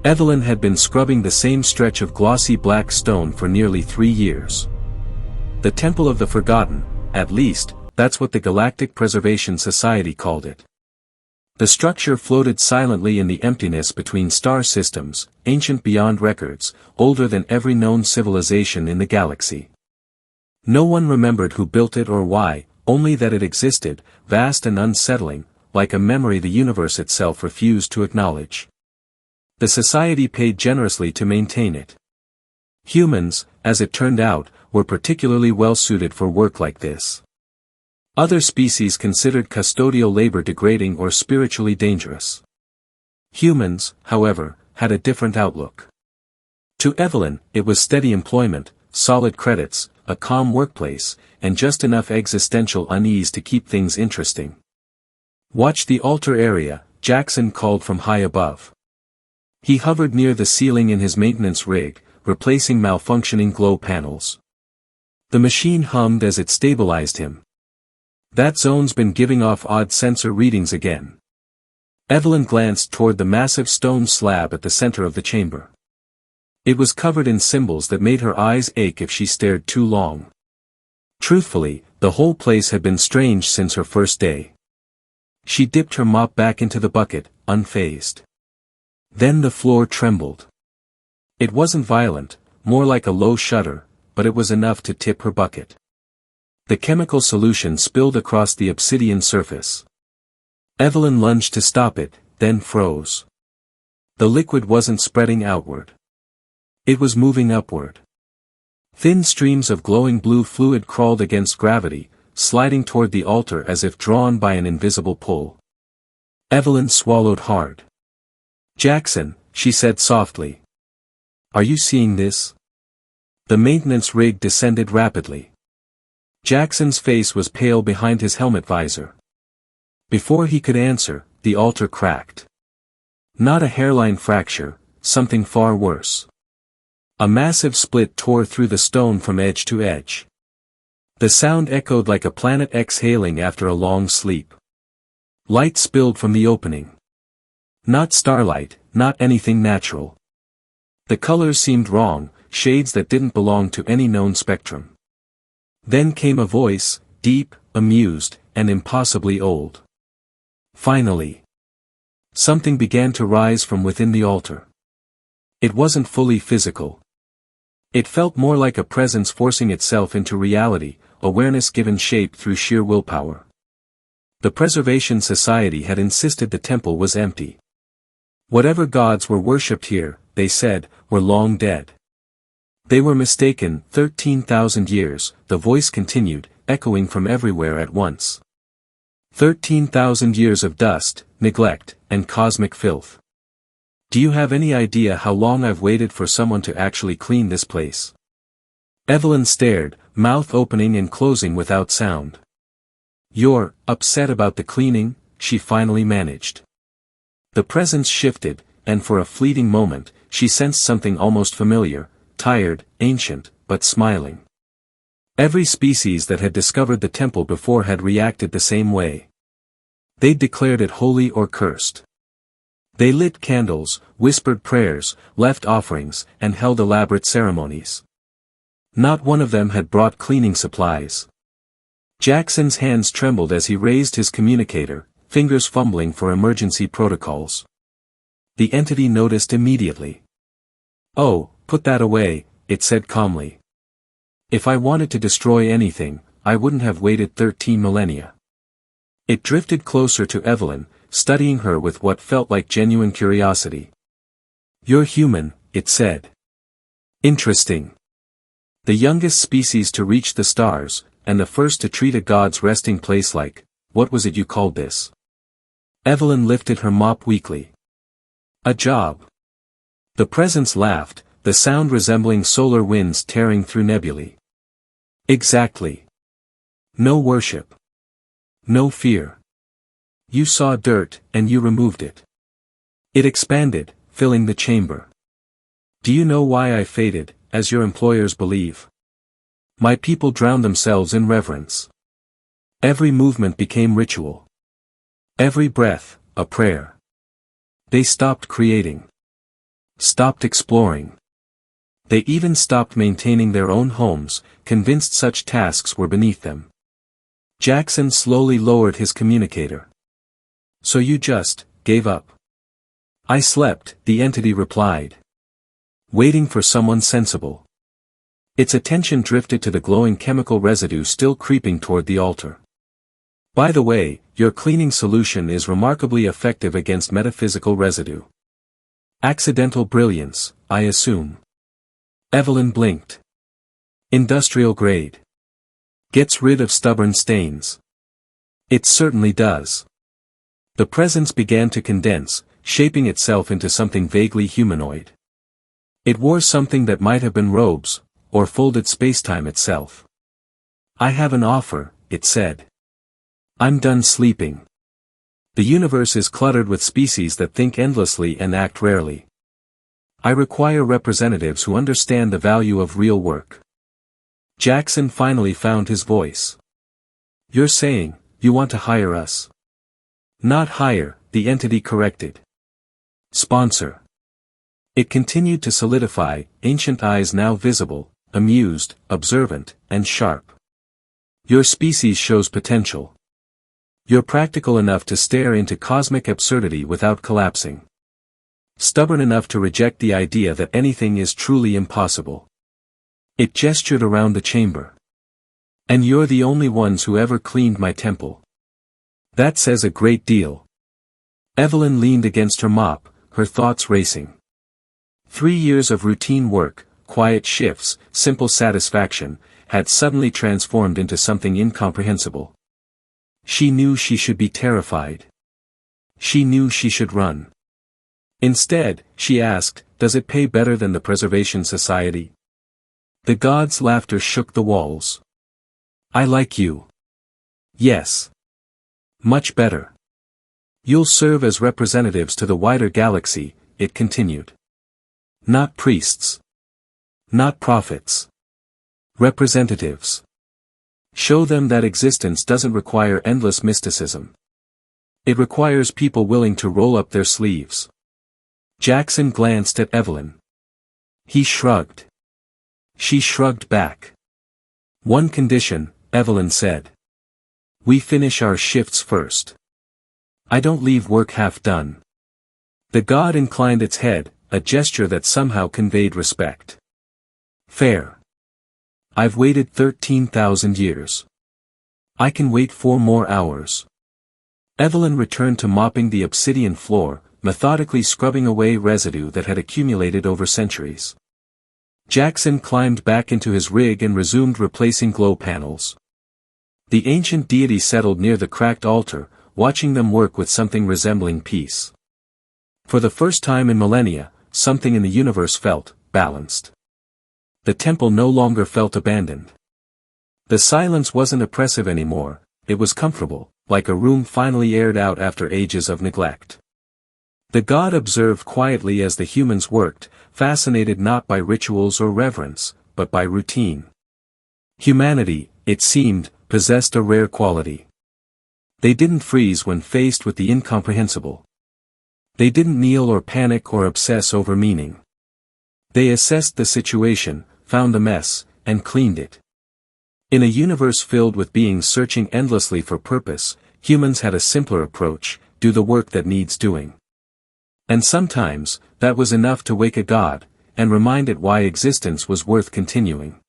Evelyn had been scrubbing the same stretch of glossy black stone for nearly 3 years. The Temple of the Forgotten, at least, that's what the Galactic Preservation Society called it. The structure floated silently in the emptiness between star systems, ancient beyond records, older than every known civilization in the galaxy. No one remembered who built it or why, only that it existed, vast and unsettling, like a memory the universe itself refused to acknowledge. The society paid generously to maintain it. Humans, as it turned out, were particularly well suited for work like this. Other species considered custodial labor degrading or spiritually dangerous. Humans, however, had a different outlook. To Evelyn, it was steady employment, solid credits, a calm workplace, and just enough existential unease to keep things interesting. "Watch the altar area," Jackson called from high above. He hovered near the ceiling in his maintenance rig, replacing malfunctioning glow panels. The machine hummed as it stabilized him. "That zone's been giving off odd sensor readings again." Evelyn glanced toward the massive stone slab at the center of the chamber. It was covered in symbols that made her eyes ache if she stared too long. Truthfully, the whole place had been strange since her first day. She dipped her mop back into the bucket, unfazed. Then the floor trembled. It wasn't violent, more like a low shudder, but it was enough to tip her bucket. The chemical solution spilled across the obsidian surface. Evelyn lunged to stop it, then froze. The liquid wasn't spreading outward. It was moving upward. Thin streams of glowing blue fluid crawled against gravity, sliding toward the altar as if drawn by an invisible pull. Evelyn swallowed hard. "Jackson," she said softly. "Are you seeing this?" The maintenance rig descended rapidly. Jackson's face was pale behind his helmet visor. Before he could answer, the altar cracked. Not a hairline fracture, something far worse. A massive split tore through the stone from edge to edge. The sound echoed like a planet exhaling after a long sleep. Light spilled from the opening. Not starlight, not anything natural. The colors seemed wrong, shades that didn't belong to any known spectrum. Then came a voice, deep, amused, and impossibly old. "Finally." Something began to rise from within the altar. It wasn't fully physical. It felt more like a presence forcing itself into reality, awareness given shape through sheer willpower. The Preservation Society had insisted the temple was empty. Whatever gods were worshipped here, they said, were long dead. They were mistaken. 13,000 years, the voice continued, echoing from everywhere at once. 13,000 years of dust, neglect, and cosmic filth. Do you have any idea how long I've waited for someone to actually clean this place? Evelyn stared, mouth opening and closing without sound. "You're upset about the cleaning?" she finally managed. The presence shifted, and for a fleeting moment, she sensed something almost familiar, tired, ancient, but smiling. Every species that had discovered the temple before had reacted the same way. They'd declared it holy or cursed. They lit candles, whispered prayers, left offerings, and held elaborate ceremonies. Not one of them had brought cleaning supplies. Jackson's hands trembled as he raised his communicator, fingers fumbling for emergency protocols. The entity noticed immediately. "Oh, put that away," it said calmly. "If I wanted to destroy anything, I wouldn't have waited 13 millennia." It drifted closer to Evelyn, studying her with what felt like genuine curiosity. "You're human," it said. "Interesting. The youngest species to reach the stars, and the first to treat a god's resting place like, what was it you called this?" Evelyn lifted her mop weakly. "A job." The presence laughed, the sound resembling solar winds tearing through nebulae. "Exactly. No worship. No fear. You saw dirt, and you removed it." It expanded, filling the chamber. "Do you know why I faded, as your employers believe? My people drowned themselves in reverence. Every movement became ritual. Every breath, a prayer. They stopped creating. Stopped exploring. They even stopped maintaining their own homes, convinced such tasks were beneath them. Jackson slowly lowered his communicator. So you just gave up? I slept, the entity replied. Waiting for someone sensible. Its attention drifted to the glowing chemical residue still creeping toward the altar. By the way, your cleaning solution is remarkably effective against metaphysical residue. Accidental brilliance, I assume. Evelyn blinked. Industrial grade. Gets rid of stubborn stains. It certainly does. The presence began to condense, shaping itself into something vaguely humanoid. It wore something that might have been robes, or folded spacetime itself. I have an offer, it said. I'm done sleeping. The universe is cluttered with species that think endlessly and act rarely. I require representatives who understand the value of real work. Jackson finally found his voice. You're saying, you want to hire us? Not hire, the entity corrected. Sponsor. It continued to solidify, ancient eyes now visible, amused, observant, and sharp. Your species shows potential. You're practical enough to stare into cosmic absurdity without collapsing. Stubborn enough to reject the idea that anything is truly impossible. It gestured around the chamber. And you're the only ones who ever cleaned my temple. That says a great deal. Evelyn leaned against her mop, her thoughts racing. 3 years of routine work, quiet shifts, simple satisfaction, had suddenly transformed into something incomprehensible. She knew she should be terrified. She knew she should run. Instead, she asked, does it pay better than the Preservation Society? The god's laughter shook the walls. I like you. Yes. Much better. You'll serve as representatives to the wider galaxy, it continued. Not priests. Not prophets. Representatives. Show them that existence doesn't require endless mysticism. It requires people willing to roll up their sleeves. Jackson glanced at Evelyn. He shrugged. She shrugged back. One condition, Evelyn said. We finish our shifts first. I don't leave work half done. The god inclined its head, a gesture that somehow conveyed respect. Fair. I've waited 13,000 years. I can wait 4 more hours. Evelyn returned to mopping the obsidian floor, methodically scrubbing away residue that had accumulated over centuries. Jackson climbed back into his rig and resumed replacing glow panels. The ancient deity settled near the cracked altar, watching them work with something resembling peace. For the first time in millennia, something in the universe felt balanced. The temple no longer felt abandoned. The silence wasn't oppressive anymore, it was comfortable, like a room finally aired out after ages of neglect. The god observed quietly as the humans worked, fascinated not by rituals or reverence, but by routine. Humanity, it seemed, possessed a rare quality. They didn't freeze when faced with the incomprehensible. They didn't kneel or panic or obsess over meaning. They assessed the situation, found the mess, and cleaned it. In a universe filled with beings searching endlessly for purpose, humans had a simpler approach: do the work that needs doing. And sometimes, that was enough to wake a god, and remind it why existence was worth continuing.